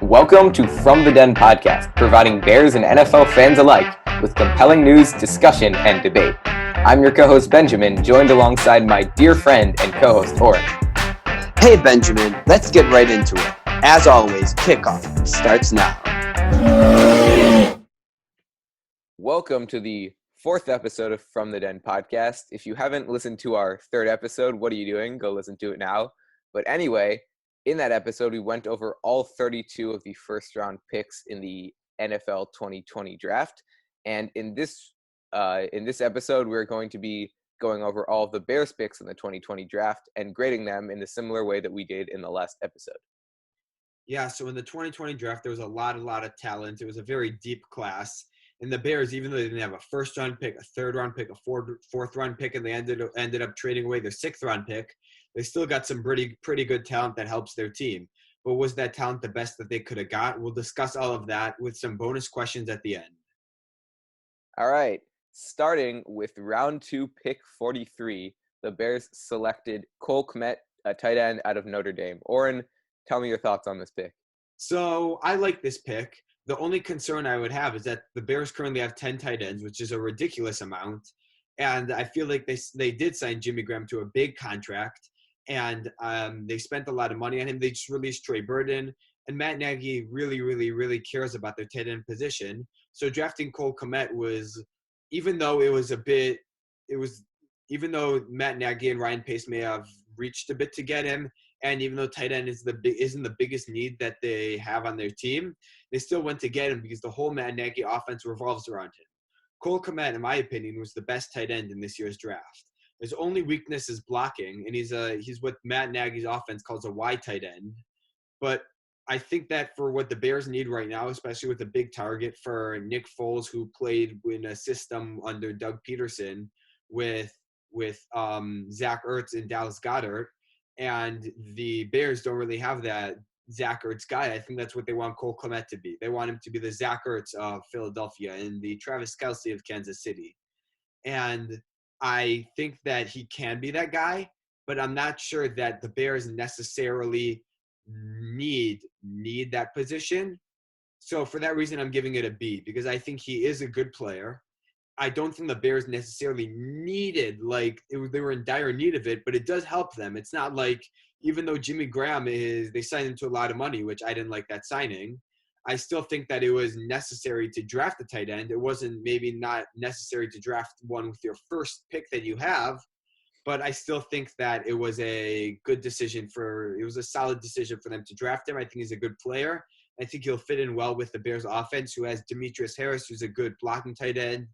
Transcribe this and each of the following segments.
Welcome to From the Den podcast, providing Bears and NFL fans alike with compelling news, discussion, and debate. I'm your co-host Benjamin, joined alongside my dear friend and co-host Oren. Hey Benjamin, let's get right into it. As always, kickoff starts now. Welcome to the fourth episode of From the Den podcast. If you haven't listened to our third episode, what are you doing? Go listen to it now. But anyway, in that episode, we went over all 32 of the first-round picks in the NFL 2020 draft. And in this episode, we're going to be going over all of the Bears picks in the 2020 draft and grading them in the similar way that we did in the last episode. Yeah, so in the 2020 draft, there was a lot of talent. It was a very deep class. And the Bears, even though they didn't have a first-round pick, a third-round pick, a fourth-round pick, and they ended up trading away their sixth-round pick, they still got some pretty good talent that helps their team. But was that talent the best that they could have got? We'll discuss all of that with some bonus questions at the end. All right, starting with round 2, pick 43, the Bears selected Kmet, a tight end out of Notre Dame. Oren, tell me your thoughts on this pick. So I like this pick. The only concern I would have is that the Bears currently have 10 tight ends, which is a ridiculous amount. And I feel like they did sign Jimmy Graham to a big contract, and they spent a lot of money on him. They just released Trey Burton, and Matt Nagy really cares about their tight end position. So drafting Kmet was, even though Matt Nagy and Ryan Pace may have reached a bit to get him, and even though tight end isn't the biggest need that they have on their team, they still went to get him because the whole Matt Nagy offense revolves around him. Kmet, in my opinion, was the best tight end in this year's draft. His only weakness is blocking, and he's what Matt Nagy's offense calls a wide tight end. But I think that for what the Bears need right now, especially with a big target for Nick Foles, who played in a system under Doug Peterson with Zach Ertz and Dallas Goedert, and the Bears don't really have that Zach Ertz guy. I think that's what they want Kmet to be. They want him to be the Zach Ertz of Philadelphia and the Travis Kelce of Kansas City. And I think that he can be that guy, but I'm not sure that the Bears necessarily need that position. So for that reason, I'm giving it a B, because I think he is a good player. I don't think the Bears necessarily needed, they were in dire need of it, but it does help them. It's not like, even though Jimmy Graham they signed him to a lot of money, which I didn't like that signing, I still think that it was necessary to draft a tight end. It wasn't maybe not necessary to draft one with your first pick that you have, but I still think that it was a solid decision for them to draft him. I think he's a good player. I think he'll fit in well with the Bears offense, who has Demetrius Harris, who's a good blocking tight end.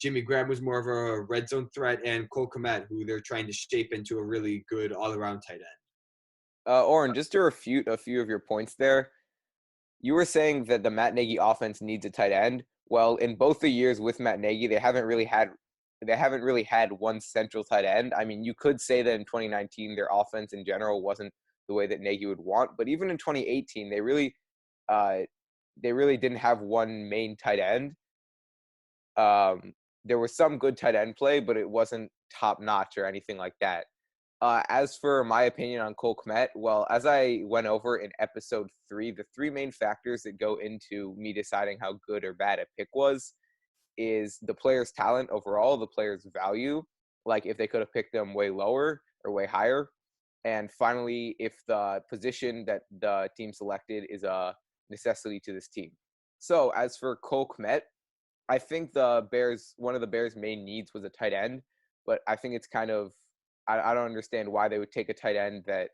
Jimmy Graham was more of a red zone threat, and Kmet, who they're trying to shape into a really good all-around tight end. Oren, just to refute a few of your points there, you were saying that the Matt Nagy offense needs a tight end. Well, in both the years with Matt Nagy, they haven't really had one central tight end. I mean, you could say that in 2019 their offense in general wasn't the way that Nagy would want, but even in 2018 they really didn't have one main tight end. There was some good tight end play, but it wasn't top notch or anything like that. As for my opinion on Kmet, well, as I went over in episode 3, the 3 main factors that go into me deciding how good or bad a pick was is the player's talent overall, the player's value, like if they could have picked them way lower or way higher, and finally, if the position that the team selected is a necessity to this team. So as for Kmet, I think one of the Bears' main needs was a tight end, but I think it's kind of, I don't understand why they would take a tight end that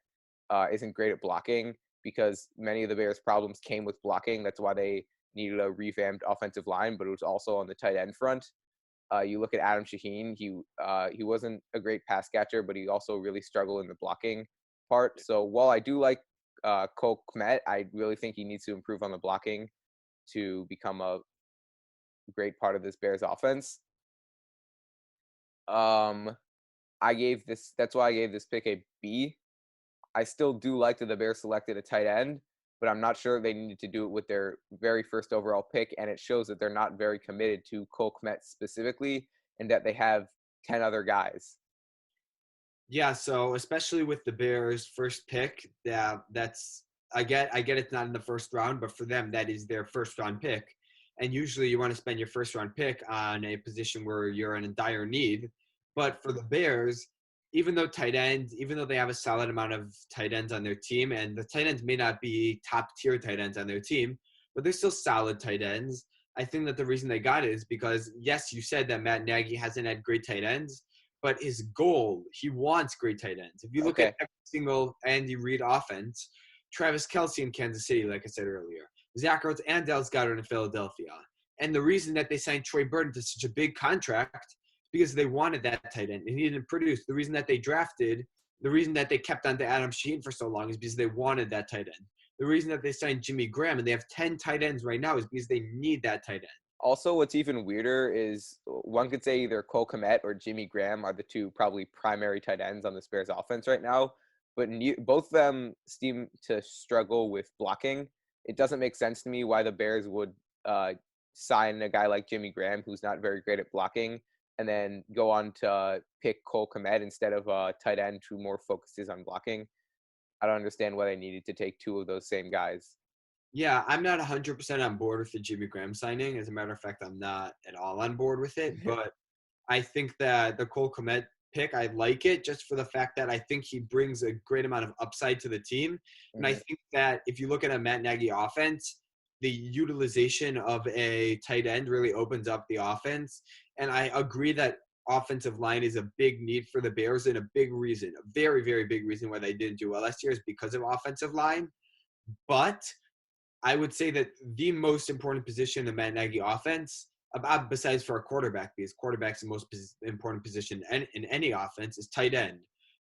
isn't great at blocking, because many of the Bears' problems came with blocking. That's why they needed a revamped offensive line, but it was also on the tight end front. You look at Adam Shaheen, he wasn't a great pass catcher, but he also really struggled in the blocking part. So while I do like Kmet, I really think he needs to improve on the blocking to become a great part of this Bears offense. That's why I gave this pick a B. I still do like that the Bears selected a tight end, but I'm not sure they needed to do it with their very first overall pick, and it shows that they're not very committed to Kmet specifically, and that they have 10 other guys. Yeah, so especially with the Bears' first pick, that's I get it's not in the first round, but for them, that is their first round pick. And usually you want to spend your first round pick on a position where you're in a dire need. But for the Bears, even though they have a solid amount of tight ends on their team, and the tight ends may not be top tier tight ends on their team, but they're still solid tight ends. I think that the reason they got it is because, yes, you said that Matt Nagy hasn't had great tight ends, but his goal, he wants great tight ends. If you look at every single Andy Reid offense, Travis Kelce in Kansas City, like I said earlier, Zach Ertz and Dallas Goedert in Philadelphia. And the reason that they signed Troy Burton to such a big contract because they wanted that tight end and he didn't produce. The reason that they kept on to Adam Sheen for so long is because they wanted that tight end. The reason that they signed Jimmy Graham and they have 10 tight ends right now is because they need that tight end. Also, what's even weirder is one could say either Cole Kmet or Jimmy Graham are the two probably primary tight ends on the Bears offense right now, but both of them seem to struggle with blocking. It doesn't make sense to me why the Bears would sign a guy like Jimmy Graham, who's not very great at blocking, and then go on to pick Cole Kmet instead of a tight end who more focuses on blocking. I don't understand why they needed to take two of those same guys. Yeah, I'm not 100% on board with the Jimmy Graham signing. As a matter of fact, I'm not at all on board with it. But I think that the Cole Kmet pick, I like it just for the fact that I think he brings a great amount of upside to the team. And I think that if you look at a Matt Nagy offense, the utilization of a tight end really opens up the offense. And I agree that offensive line is a big need for the Bears and a big reason, a very, very big reason why they didn't do well last year is because of offensive line. But I would say that the most important position in the Matt Nagy offense, besides for a quarterback, because quarterback's the most important position in any offense, is tight end.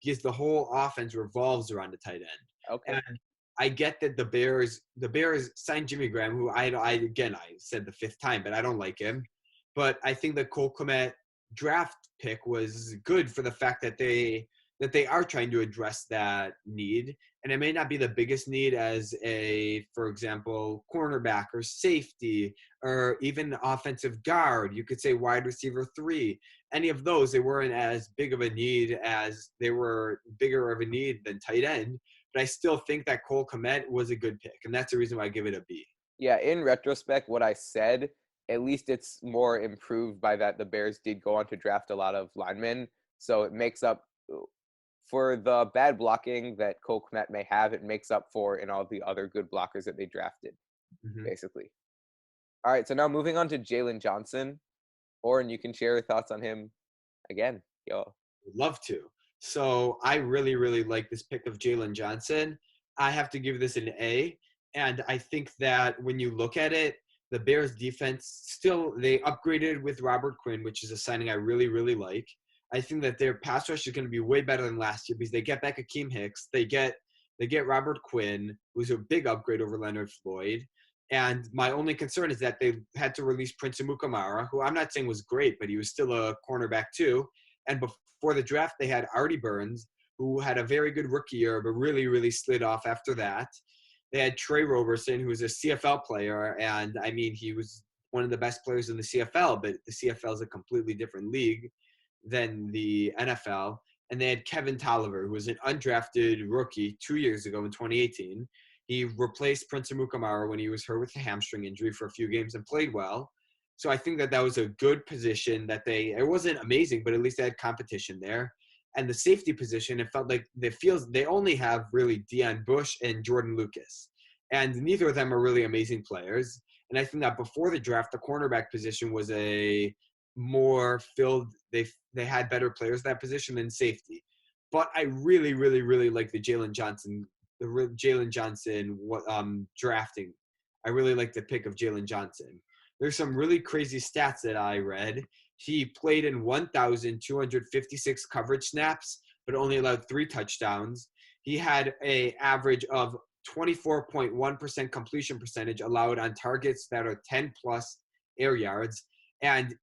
Because the whole offense revolves around the tight end. Okay. And I get that the Bears signed Jimmy Graham, who I said the fifth time, but I don't like him. But I think the Cole Kmet draft pick was good for the fact that they are trying to address that need. And it may not be the biggest need as for example, cornerback or safety or even offensive guard. You could say wide receiver 3. Any of those, they weren't as big of a need as they were bigger of a need than tight end. But I still think that Cole Kmet was a good pick. And that's the reason why I give it a B. Yeah, in retrospect, what I said, at least it's more improved by that the Bears did go on to draft a lot of linemen. So it makes up for the bad blocking that Cole Kmet may have, it makes up for in all the other good blockers that they drafted, basically. All right, so now moving on to Jaylen Johnson. Oren, you can share your thoughts on him again. Yo. Would love to. So I really, really like this pick of Jaylen Johnson. I have to give this an A. And I think that when you look at it, the Bears defense they upgraded with Robert Quinn, which is a signing I really, really like. I think that their pass rush is going to be way better than last year because they get back Akeem Hicks. They get Robert Quinn, who's a big upgrade over Leonard Floyd. And my only concern is that they had to release Prince Amukamara, who I'm not saying was great, but he was still a cornerback too. And before the draft, they had Artie Burns, who had a very good rookie year, but really, really slid off after that. They had Trey Roberson, who was a CFL player. And, I mean, he was one of the best players in the CFL, but the CFL is a completely different league than the NFL. And they had Kevin Tolliver, who was an undrafted rookie 2 years ago in 2018. He replaced Prince Amukamara when he was hurt with a hamstring injury for a few games and played well. So I think that was a good position it wasn't amazing, but at least they had competition there. And the safety position, it felt like they only have really Deion Bush and Jordan Lucas. And neither of them are really amazing players. And I think that before the draft, the cornerback position was a more filled. They had better players at that position than safety. But I really, really, really like the Jaylen Johnson drafting. I really like the pick of Jaylen Johnson. There's some really crazy stats that I read. He played in 1,256 coverage snaps, but only allowed 3 touchdowns. He had an average of 24.1% completion percentage allowed on targets that are 10-plus air yards. And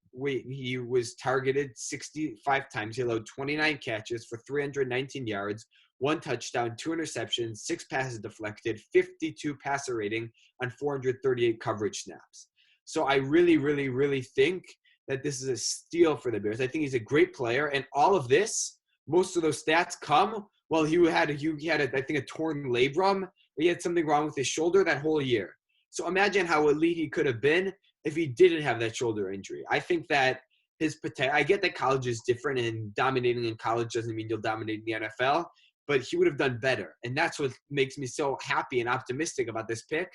he was targeted 65 times. He allowed 29 catches for 319 yards, 1 touchdown, 2 interceptions, 6 passes deflected, 52 passer rating on 438 coverage snaps. So I really, really, really think that this is a steal for the Bears. I think he's a great player. And all of this, most of those stats come, well, he had a torn labrum, He had something wrong with his shoulder that whole year. So imagine how elite he could have been if he didn't have that shoulder injury. I think that his potential, I get that college is different, and dominating in college doesn't mean you'll dominate in the NFL, but he would have done better. And that's what makes me so happy and optimistic about this pick,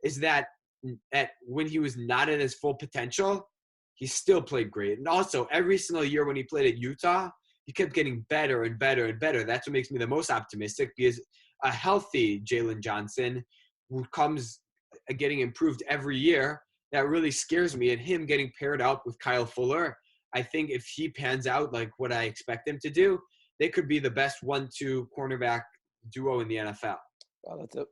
is that when he was not at his full potential, he still played great. And also, every single year when he played at Utah, he kept getting better and better and better. That's what makes me the most optimistic, because a healthy Jaylen Johnson, who comes getting improved every year, that really scares me. And him getting paired up with Kyle Fuller, I think if he pans out like what I expect him to do, they could be the best 1-2 cornerback duo in the NFL. Wow, that's a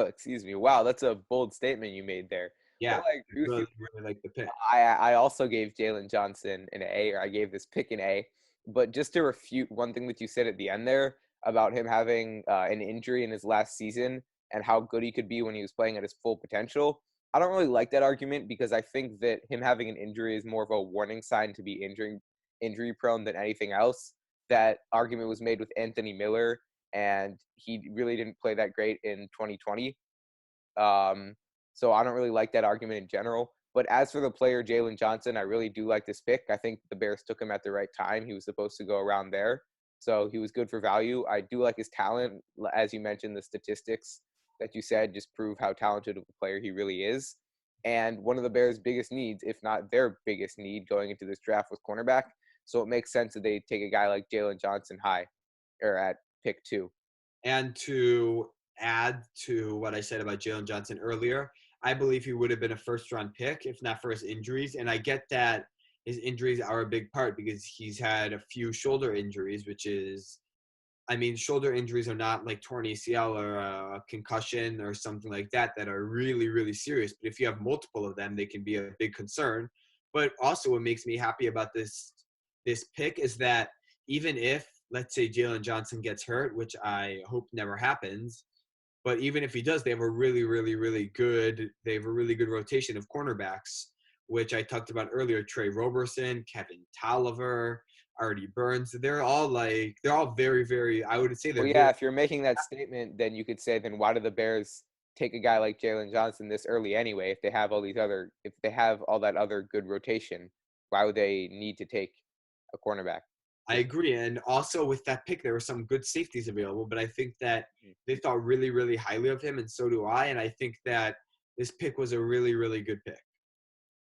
excuse me. Wow, that's a bold statement you made there. Yeah, But I agree with you. really like the pick. I also gave Jaylen Johnson an A, or I gave this pick an A. But just to refute one thing that you said at the end there about him having an injury in his last season and how good he could be when he was playing at his full potential, I don't really like that argument, because I think that him having an injury is more of a warning sign to be injury prone than anything else. That argument was made with Anthony Miller, and he really didn't play that great in 2020. So I don't really like that argument in general. But as for the player Jaylen Johnson, I really do like this pick. I think the Bears took him at the right time. He was supposed to go around there, so he was good for value. I do like his talent. As you mentioned, the statistics that you said just prove how talented of a player he really is. And one of the Bears' biggest needs, if not their biggest need going into this draft, was cornerback. So it makes sense that they take a guy like Jaylen Johnson high, or at pick 2. And to add to what I said about Jaylen Johnson earlier, I believe he would have been a first-round pick if not for his injuries. And I get that his injuries are a big part, because he's had a few shoulder injuries, which is, I mean, shoulder injuries are not like torn ACL or a concussion or something like that are really, really serious. But if you have multiple of them, they can be a big concern. But also what makes me happy about this pick is that even if, let's say, Jaylen Johnson gets hurt, which I hope never happens, but even if he does, they have a really, really, really good rotation of cornerbacks, which I talked about earlier. Trey Roberson, Kevin Tolliver, Artie Burns. They're all very, very, I would say they're Well, yeah, very, if you're making that statement, then you could say, then why do the Bears take a guy like Jaylen Johnson this early anyway? If they have all that other good rotation, why would they need to take a cornerback? I agree. And also with that pick, there were some good safeties available, but I think that they thought really, really highly of him, and so do I. And I think that this pick was a really, really good pick.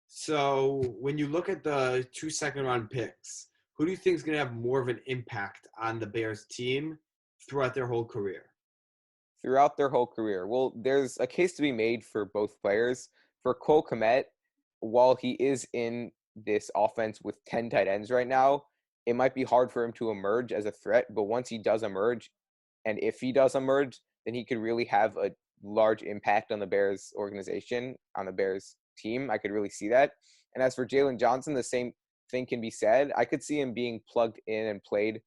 So when you look at the 2 second-round picks, who do you think is going to have more of an impact on the Bears team throughout their whole career? Throughout their whole career. Well, there's a case to be made for both players. For Cole Kmet, while he is in this offense with 10 tight ends right now, it might be hard for him to emerge as a threat. But once he does emerge, and if he does emerge, then he could really have a large impact on the Bears organization, on the Bears team. I could really see that. And as for Jaylen Johnson, the same thing can be said. I could see him being plugged in and played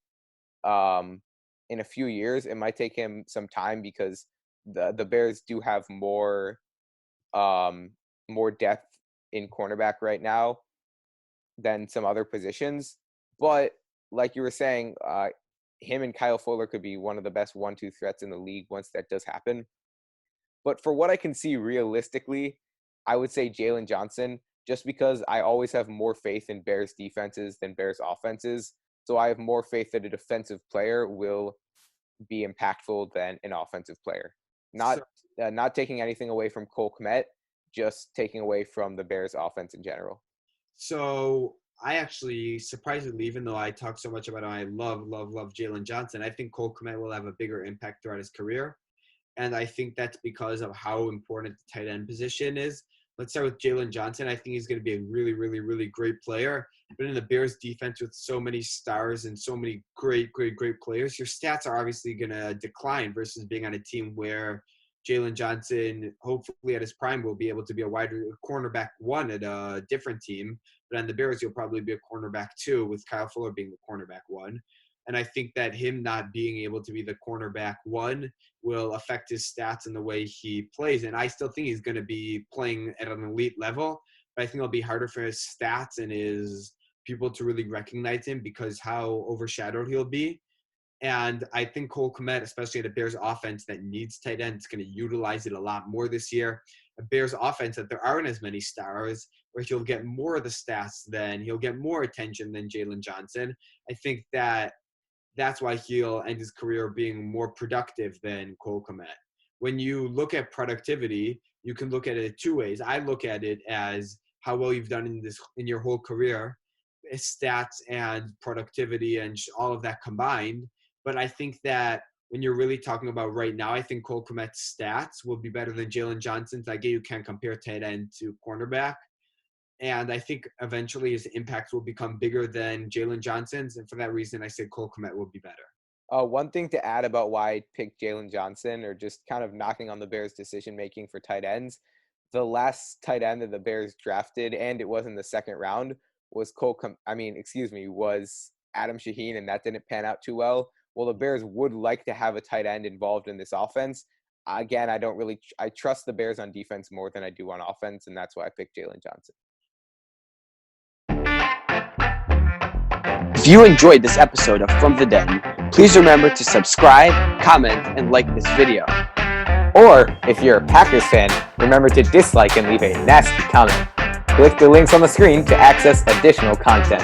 in a few years. It might take him some time, because the Bears do have more depth in cornerback right now than some other positions. But like you were saying, him and Kyle Fuller could be one of the best 1-2 threats in the league once that does happen. But for what I can see realistically, I would say Jaylen Johnson, just because I always have more faith in Bears defenses than Bears offenses. So I have more faith that a defensive player will be impactful than an offensive player. Not taking anything away from Cole Kmet, just taking away from the Bears offense in general. So I actually, surprisingly, even though I talk so much about how I love Jaylen Johnson, I think Cole Kmet will have a bigger impact throughout his career. And I think that's because of how important the tight end position is. Let's start with Jaylen Johnson. I think he's going to be a really, really, really great player. But in the Bears defense with so many stars and so many great players, your stats are obviously going to decline versus being on a team where Jaylen Johnson, hopefully at his prime, will be able to be a cornerback 1 at a different team. But on the Bears, he'll probably be a cornerback 2, with Kyle Fuller being the cornerback 1. And I think that him not being able to be the cornerback 1 will affect his stats and the way he plays. And I still think he's going to be playing at an elite level, but I think it'll be harder for his stats and his people to really recognize him because how overshadowed he'll be. And I think Cole Kmet, especially the Bears offense that needs tight end, is going to utilize it a lot more this year. A Bears offense that there aren't as many stars, where he'll get more of the stats he'll get more attention than Jaylen Johnson. I think that's why he'll end his career being more productive than Cole Kmet. When you look at productivity, you can look at it two ways. I look at it as how well you've done in your whole career, stats and productivity and all of that combined. But I think that when you're really talking about right now, I think Cole Kmet's stats will be better than Jaylen Johnson's. I get you can't compare tight end to cornerback. And I think eventually his impact will become bigger than Jaylen Johnson's. And for that reason, I say Cole Kmet will be better. One thing to add about why I picked Jaylen Johnson, or just kind of knocking on the Bears' decision-making for tight ends, the last tight end that the Bears drafted, and it was in the second round, was was Adam Shaheen, and that didn't pan out too well. Well, the Bears would like to have a tight end involved in this offense. Again, I trust the Bears on defense more than I do on offense, and that's why I picked Jaylen Johnson. If you enjoyed this episode of From the Den, please remember to subscribe, comment, and like this video. Or, if you're a Packers fan, remember to dislike and leave a nasty comment. Click the links on the screen to access additional content.